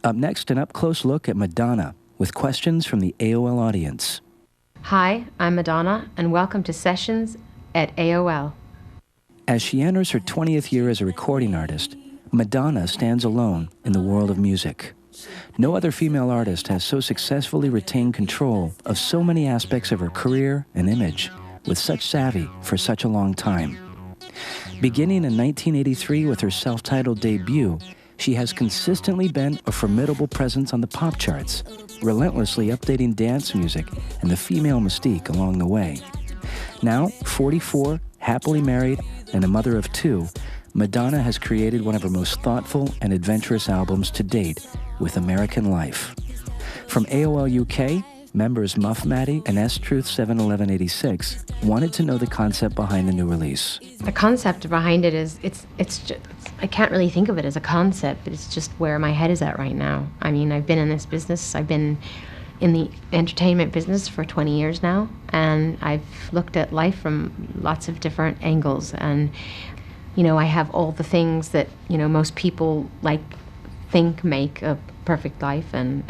Up next, an up-close look at Madonna with questions from the AOL audience. Hi, I'm Madonna, and welcome to Sessions at AOL. As she enters her 20th year as a recording artist, Madonna stands alone in the world of music. No other female artist has so successfully retained control of so many aspects of her career and image with such savvy for such a long time. Beginning in 1983 with her self-titled debut, she has consistently been a formidable presence on the pop charts, relentlessly updating dance music and the female mystique along the way. Now, 44, happily married, and a mother of two, Madonna has created one of her most thoughtful and adventurous albums to date with American Life. From AOL UK, members Muff Maddie and S-Truth 71186 wanted to know the concept behind the new release. The concept behind it is, it's just, I can't really think of it as a concept, but it's just where my head is at right now. I mean, I've been in this business, I've been in the entertainment business for 20 years now, and I've looked at life from lots of different angles, and you know, I have all the things that, you know, most people think make a perfect life, and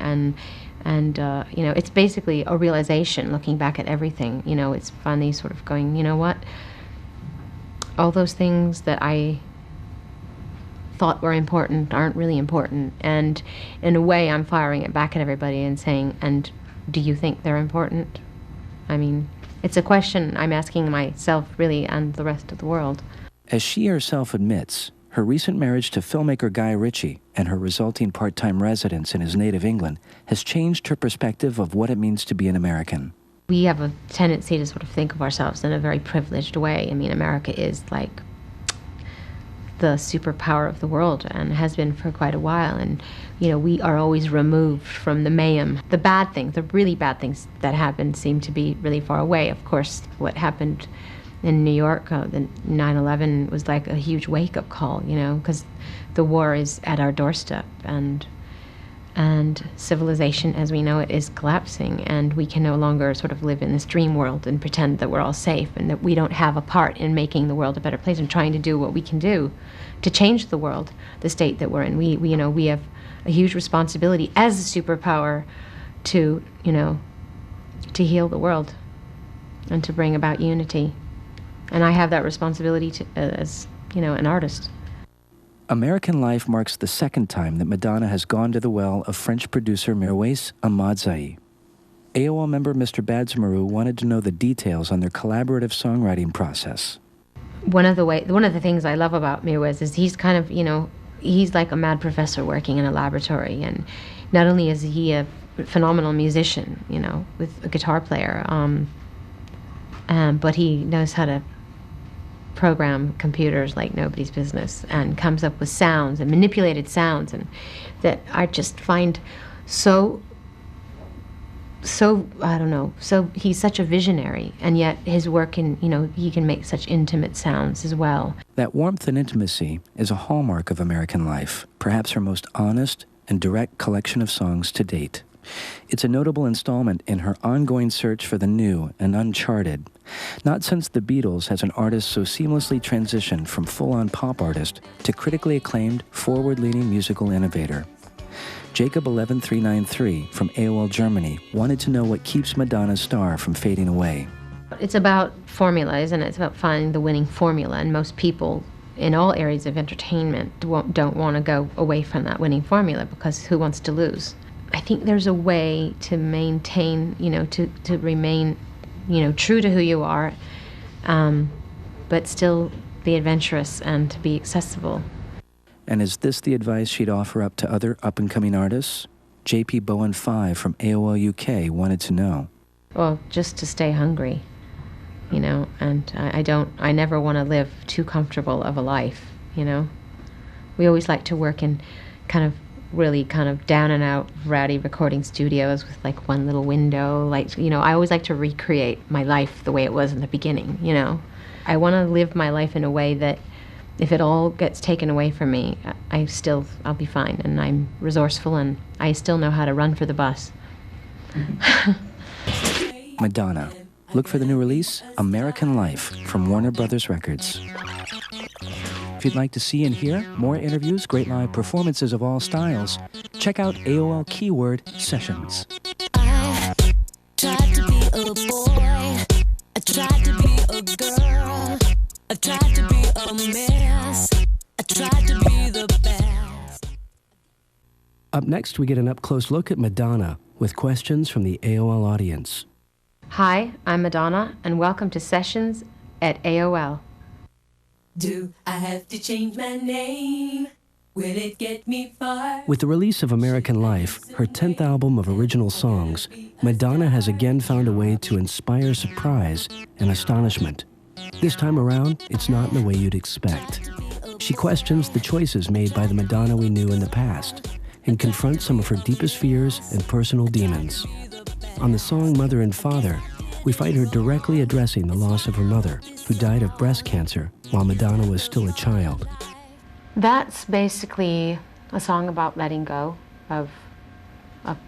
you know, it's basically a realization looking back at everything. You know, it's funny sort of going, you know what, all those things that I thought were important aren't really important, and in a way I'm firing it back at everybody and saying, and do you think they're important? I mean, it's a question I'm asking myself really and the rest of the world. As she herself admits, her recent marriage to filmmaker Guy Ritchie and her resulting part-time residence in his native England has changed her perspective of what it means to be an American. We have a tendency to sort of think of ourselves in a very privileged way. I mean, America is like the superpower of the world and has been for quite a while, and you know, we are always removed from the mayhem. The bad things, the really bad things that happen seem to be really far away. Of course, what happened in New York, the 9/11 was like a huge wake-up call, you know, because the war is at our doorstep, and civilization as we know it is collapsing, and we can no longer sort of live in this dream world and pretend that we're all safe and that we don't have a part in making the world a better place and trying to do what we can do to change the world, the state that we're in. We you know, we have a huge responsibility as a superpower to, you know, to heal the world and to bring about unity. And I have that responsibility to, as, you know, an artist. American Life marks the second time that Madonna has gone to the well of French producer Mirwais Ahmadzai. AOL member Mr. Badsmaru wanted to know the details on their collaborative songwriting process. One of the things I love about Mirwais is he's kind of, you know, he's like a mad professor working in a laboratory, and not only is he a phenomenal musician, you know, with a guitar player, but he knows how to program computers like nobody's business, and comes up with sounds and manipulated sounds, and that I just find so I don't know, so he's such a visionary, and yet his work can, you know, he can make such intimate sounds as well. That warmth and intimacy is a hallmark of American Life, perhaps her most honest and direct collection of songs to date. It's a notable installment in her ongoing search for the new and uncharted. Not since the Beatles has an artist so seamlessly transitioned from full-on pop artist to critically acclaimed, forward-leaning musical innovator. Jacob11393 from AOL Germany wanted to know what keeps Madonna's star from fading away. It's about formulas, and it's about finding the winning formula, and most people in all areas of entertainment don't want to go away from that winning formula, because who wants to lose? I think there's a way to maintain, you know, to remain, you know, true to who you are, but still be adventurous and to be accessible. And is this the advice she'd offer up to other up-and-coming artists? JP Bowen 5 from AOL UK wanted to know. Well, just to stay hungry, you know, and I never want to live too comfortable of a life, you know. We always like to work in really down and out ratty recording studios with like one little window, like, you know, I always like to recreate my life the way it was in the beginning, you know. I want to live my life in a way that if it all gets taken away from me, I'll be fine, and I'm resourceful, and I still know how to run for the bus. Madonna. Look for the new release, American Life, from Warner Brothers Records. If you'd like to see and hear more interviews, great live performances of all styles, Check out AOL Keyword Sessions. I tried to be a boy, I tried to be a girl, I tried to be a mess, I tried to be the best. Up next, we get an up-close look at Madonna with questions from the AOL audience. Hi, I'm Madonna, and welcome to Sessions at AOL. Do I have to change my name? Will it get me far? With the release of American Life, her 10th album of original songs, Madonna has again found a way to inspire surprise and astonishment. This time around, it's not in the way you'd expect. She questions the choices made by the Madonna we knew in the past and confronts some of her deepest fears and personal demons. On the song Mother and Father, we find her directly addressing the loss of her mother, who died of breast cancer while Madonna was still a child. That's basically a song about letting go of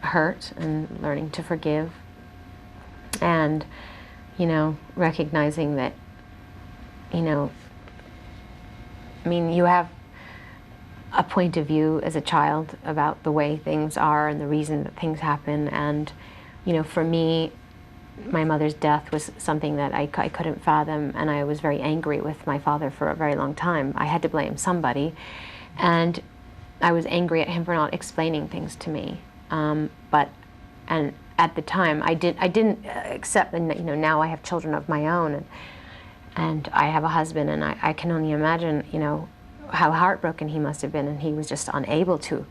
hurt and learning to forgive. And, recognizing that, you have a point of view as a child about the way things are and the reason that things happen. And, for me, my mother's death was something that I couldn't fathom, and I was very angry with my father for a very long time. I had to blame somebody, and I was angry at him for not explaining things to me. And at the time, I didn't accept that. Now I have children of my own, and I have a husband, and I can only imagine, how heartbroken he must have been, and he was just unable to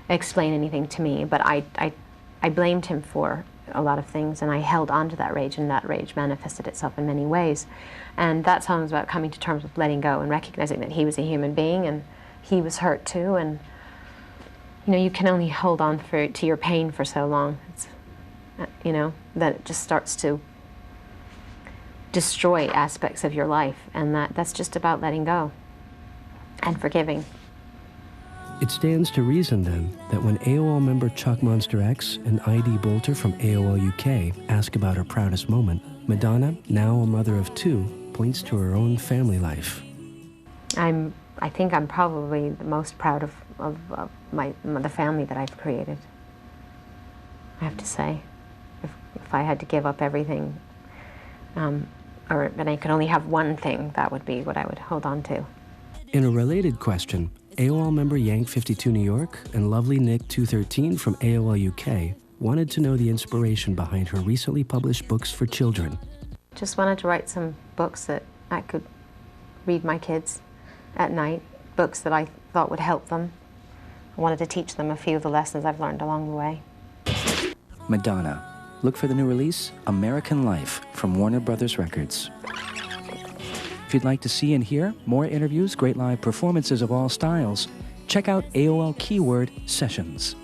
explain anything to me. But I blamed him for a lot of things, and I held on to that rage, and that rage manifested itself in many ways. And that song is about coming to terms with letting go and recognizing that he was a human being and he was hurt too. And you can only hold on to your pain for so long. It's, that it just starts to destroy aspects of your life, and that's just about letting go and forgiving. It stands to reason, then, that when AOL member Chuck Monster X and ID Bolter from AOL UK ask about her proudest moment, Madonna, now a mother of 2, points to her own family life. I think I'm probably the most proud of the family that I've created. I have to say, if I had to give up everything, and I could only have one thing, that would be what I would hold on to. In a related question, AOL member Yank52 New York and lovely Nick213 from AOL UK wanted to know the inspiration behind her recently published books for children. Just wanted to write some books that I could read my kids at night, books that I thought would help them. I wanted to teach them a few of the lessons I've learned along the way. Madonna. Look for the new release, American Life, from Warner Brothers Records. If you'd like to see and hear more interviews, great live performances of all styles, check out AOL Keyword Sessions.